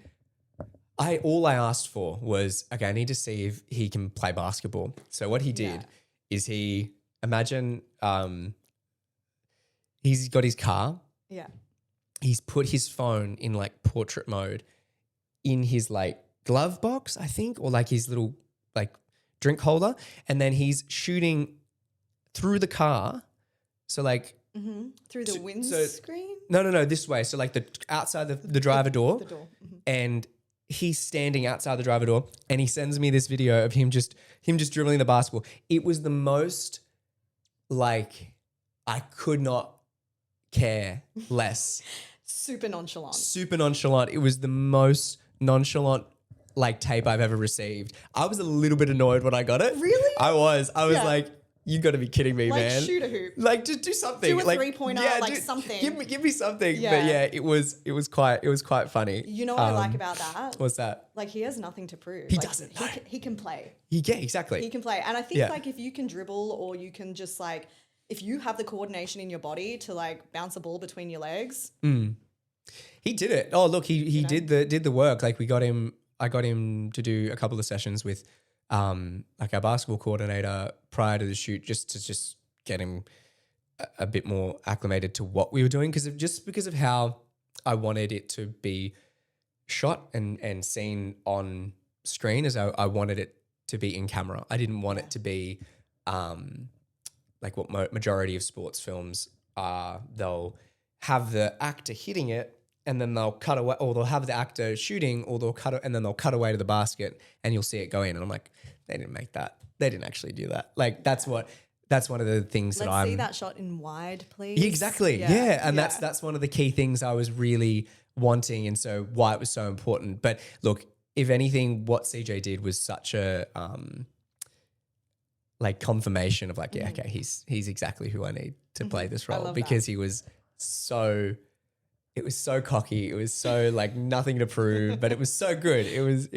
All I asked for was, okay, I need to see if he can play basketball. So what he did is imagine he's got his car. Yeah. He's put his phone in like portrait mode in his like glove box, I think, or like his little like drink holder. And then he's shooting through the car. So like through the windscreen? No, this way. So like the outside the driver door. The door. And he's standing outside the driver door, and he sends me this video of him just dribbling the basketball. It was the most like I could not care less. Super nonchalant. It was the most nonchalant like tape I've ever received. I was a little bit annoyed when I got it. Really? I was like, you got to be kidding me, man. Like shoot a hoop. Like just do something. Do a like, 3-pointer, something. Give me something. Yeah. But yeah, it was quite funny. You know what I like about that? What's that? Like he has nothing to prove. He doesn't. He can play. Yeah, exactly. He can play. And I think like if you can dribble, or you can just like, if you have the coordination in your body to like bounce a ball between your legs. He did it. Oh, look, he did the work. Like I got him to do a couple of sessions with like our basketball coordinator prior to the shoot, just to get him a bit more acclimated to what we were doing, because of how I wanted it to be shot and seen on screen, as I wanted it to be in camera. I didn't want it to be like what majority of sports films are. They'll have the actor hitting it and then they'll cut away, or they'll have the actor shooting, or they'll cut it and then they'll cut away to the basket and you'll see it go in. And I'm like, they didn't make that. They didn't actually do that. Like that's one of the things that Let's see that shot in wide, please. Yeah, exactly. Yeah. And that's one of the key things I was really wanting, and so why it was so important. But look, if anything, what CJ did was such a like confirmation of like, yeah, okay, he's exactly who I need to play this role, because he was so, it was so cocky. It was so like nothing to prove, but it was so good. It was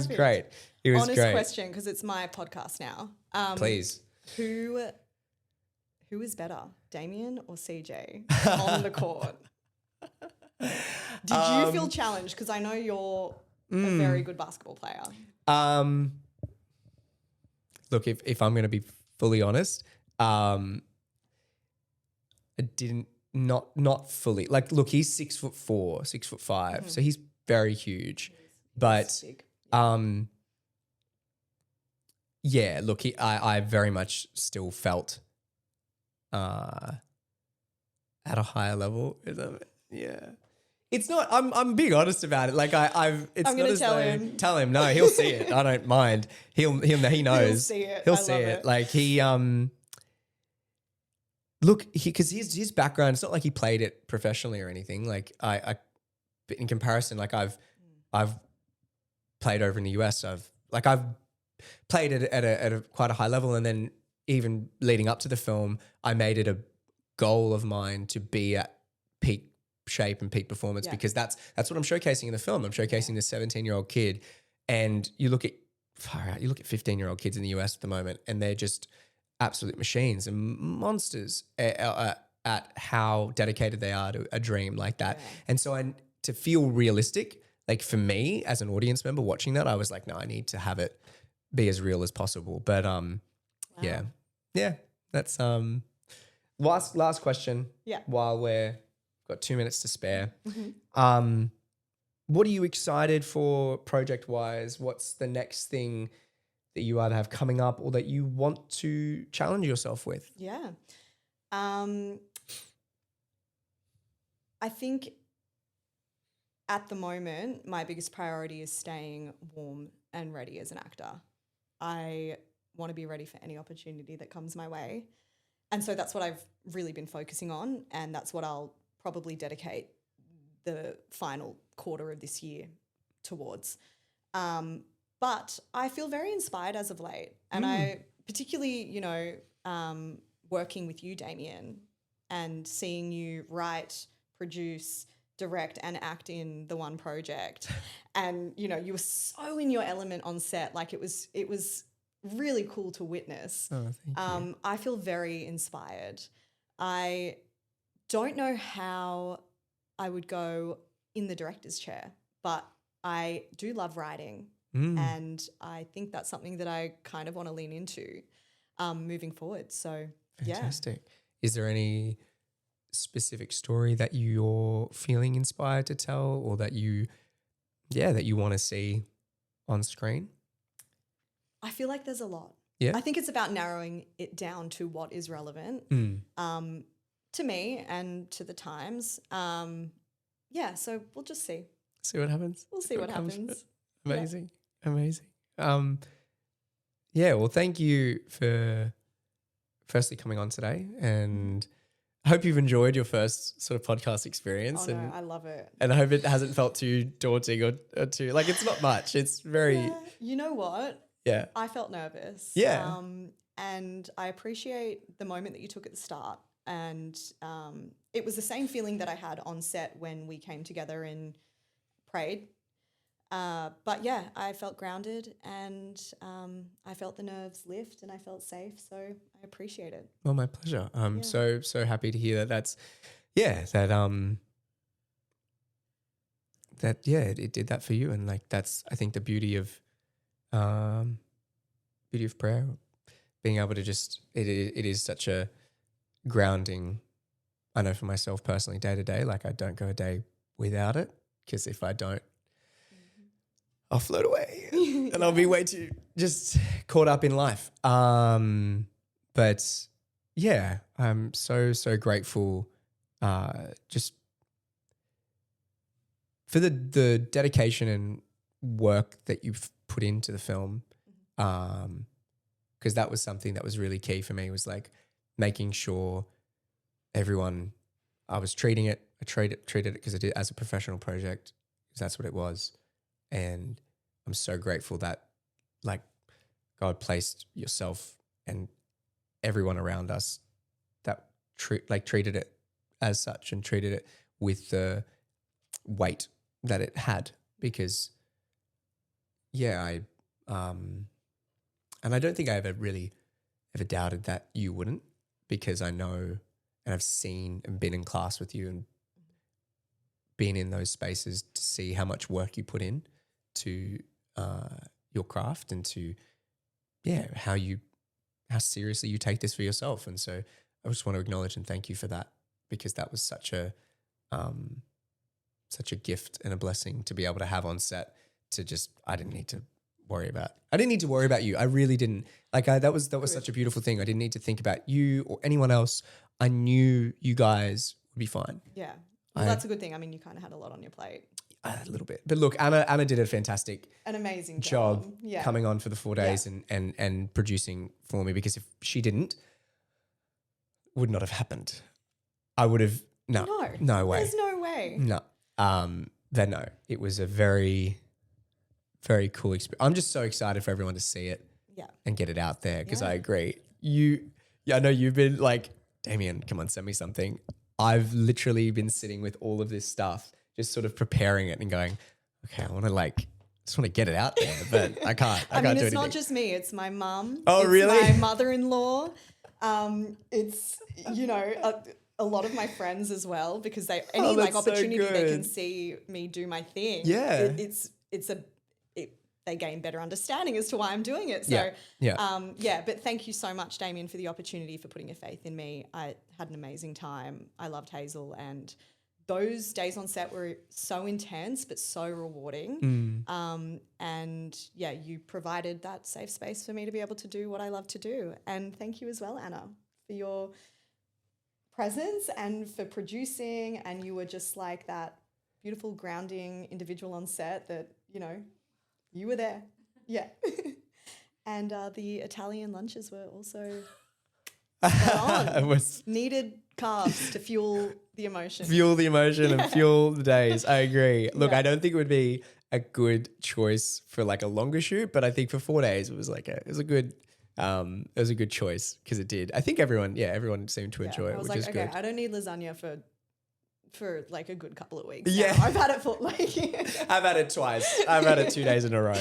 great. It was Honest great. question, because it's my podcast now. Please. Who is better, Damian or CJ on the court? Did you feel challenged? Because I know you're a very good basketball player. Look, if I'm going to be fully honest, I didn't not fully like. Look, he's 6'4", 6'5", so he's very huge. But yeah, look, I very much still felt at a higher level. Yeah. It's not. I'm being honest about it. Like it's I'm not gonna as tell though. him. Tell him. No, he'll see it. I don't mind. He knows. He'll see it. He'll I see love it. it. Like he look, because his background. It's not like he played it professionally or anything. Like I in comparison, like I've played over in the US. I've played it at a quite a high level, and then even leading up to the film, I made it a goal of mine to be at peak shape and peak performance, because that's what I'm showcasing in the film. I'm showcasing this 17-year-old kid, and you look at 15-year-old kids in the US at the moment, and they're just absolute machines and monsters at how dedicated they are to a dream like that. And so to feel realistic, like for me as an audience member watching that, I was like, no, I need to have it be as real as possible. But yeah, that's last question. Yeah. While we're got 2 minutes to spare. What are you excited for project-wise? What's the next thing that you either have coming up or that you want to challenge yourself with? Yeah. I think at the moment, my biggest priority is staying warm and ready as an actor. I want to be ready for any opportunity that comes my way. And so that's what I've really been focusing on, and that's what I'll probably dedicate the final quarter of this year towards. But I feel very inspired as of late, and I particularly, working with you, Damian, and seeing you write, produce, direct and act in the one project. And, you were so in your element on set. Like it was really cool to witness. Oh, thank you. I feel very inspired. I don't know how I would go in the director's chair, but I do love writing. And I think that's something that I kind of want to lean into moving forward. So, Fantastic. Is there any specific story that you're feeling inspired to tell, or that you want to see on screen? I feel like there's a lot. Yeah. I think it's about narrowing it down to what is relevant to me and to the times. So we'll just see. See what happens. We'll see what happens. Amazing. Amazing. Well, thank you for firstly coming on today, and I hope you've enjoyed your first sort of podcast experience. Oh, no, I love it. And I hope it hasn't felt too daunting or too, like, it's not much. It's very... Yeah. You know what? Yeah. I felt nervous. Yeah. And I appreciate the moment that you took at the start. And it was the same feeling that I had on set when we came together and prayed. But yeah, I felt grounded, and I felt the nerves lift, and I felt safe. So I appreciate it. Well, my pleasure. I'm so happy to hear that. It did that for you. And like, that's, I think, the beauty of prayer, being able to just, it is such a grounding. I know for myself personally, day to day, like I don't go a day without it, because if I don't, I'll float away. and I'll be way too just caught up in life. But yeah, I'm so grateful just for the dedication and work that you've put into the film. Because that was something that was really key for me, was like making sure everyone, I treated it because I did as a professional project, because that's what it was. And I'm so grateful that like God placed yourself and everyone around us that treated it as such and treated it with the weight that it had. Because and I don't think I ever doubted that you wouldn't, because I know and I've seen and been in class with you and been in those spaces to see how much work you put in to your craft and to how seriously you take this for yourself. And so I just want to acknowledge and thank you for that, because that was such a gift and a blessing to be able to have on set. I didn't need to worry about you. I really didn't. That was such a beautiful thing. I didn't need to think about you or anyone else. I knew you guys would be fine. Yeah. Well, that's a good thing. I mean, you kind of had a lot on your plate. A little bit. But look, Anna did an amazing job coming on for the 4 days and producing for me, because if she didn't, would not have happened. I would have, no way. There's no way. No. It was a very, very cool experience. I'm just so excited for everyone to see it and get it out there, because I agree. I know you've been like, Damian, come on, send me something. I've literally been sitting with all of this stuff, just sort of preparing it and going, okay, I want to just want to get it out there, but I can't. I mean, it's not just me. It's my mum. Oh, really? It's my mother-in-law. It's, a lot of my friends as well, because any opportunity they can see me do my thing. Yeah. They gain better understanding as to why I'm doing it. So, but thank you so much, Damian, for the opportunity, for putting your faith in me. I had an amazing time. I loved Hazel, and those days on set were so intense but so rewarding. You provided that safe space for me to be able to do what I love to do. And thank you as well, Anna, for your presence and for producing. And you were just like that beautiful grounding individual on set that, you were there. Yeah. And the Italian lunches were also spot on. Needed carbs to fuel the emotion. And fuel the days. I agree. Look, I don't think it would be a good choice for a longer shoot, but I think for 4 days it was a good choice, because it did. I think everyone seemed to enjoy it, which is good. I don't need lasagna for a good couple of weeks. Yeah. Now. I've had it for I've had it twice. I've had it 2 days in a row.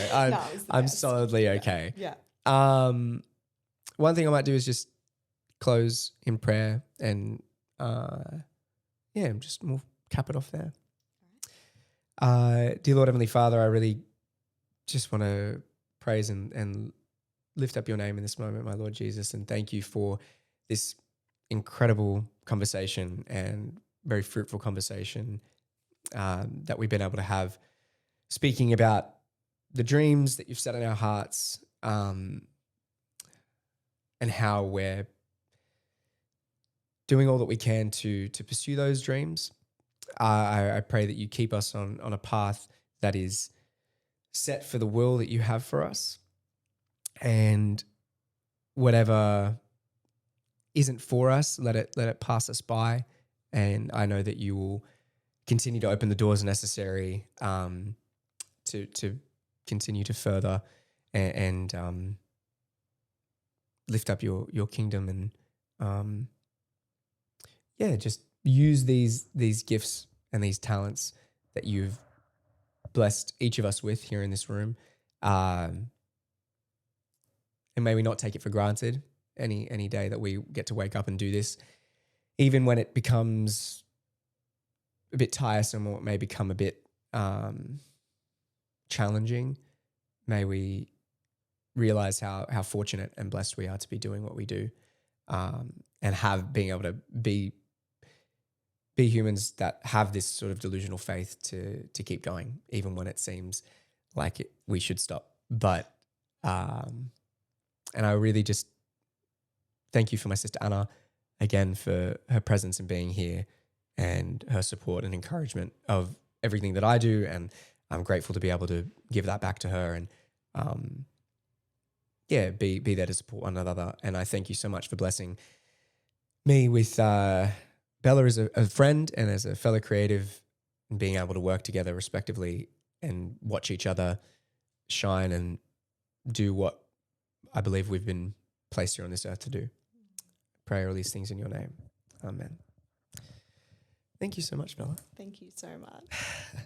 I'm solidly okay. Yeah. One thing I might do is just close in prayer and we'll cap it off there. Dear Lord, Heavenly Father, I really just want to praise and lift up your name in this moment, my Lord Jesus, and thank you for this incredible conversation and very fruitful conversation that we've been able to have, speaking about the dreams that you've set in our hearts, and how we're doing all that we can to pursue those dreams. I pray that you keep us on a path that is set for the will that you have for us, and whatever isn't for us, let it pass us by. And I know that you will continue to open the doors necessary to continue to further and lift up your kingdom, and just use these gifts and these talents that you've blessed each of us with here in this room, and may we not take it for granted any day that we get to wake up and do this. Even when it becomes a bit tiresome, or it may become a bit challenging, may we realize how fortunate and blessed we are to be doing what we do, and being able to be humans that have this sort of delusional faith to keep going, even when it seems like we should stop. But, and I really just thank you for my sister Anna again for her presence and being here and her support and encouragement of everything that I do. And I'm grateful to be able to give that back to her and, be there to support one another. And I thank you so much for blessing me with Bella as a friend and as a fellow creative, and being able to work together respectively and watch each other shine and do what I believe we've been placed here on this earth to do. Pray all these things in your name. Amen. Thank you so much, Bella. Thank you so much.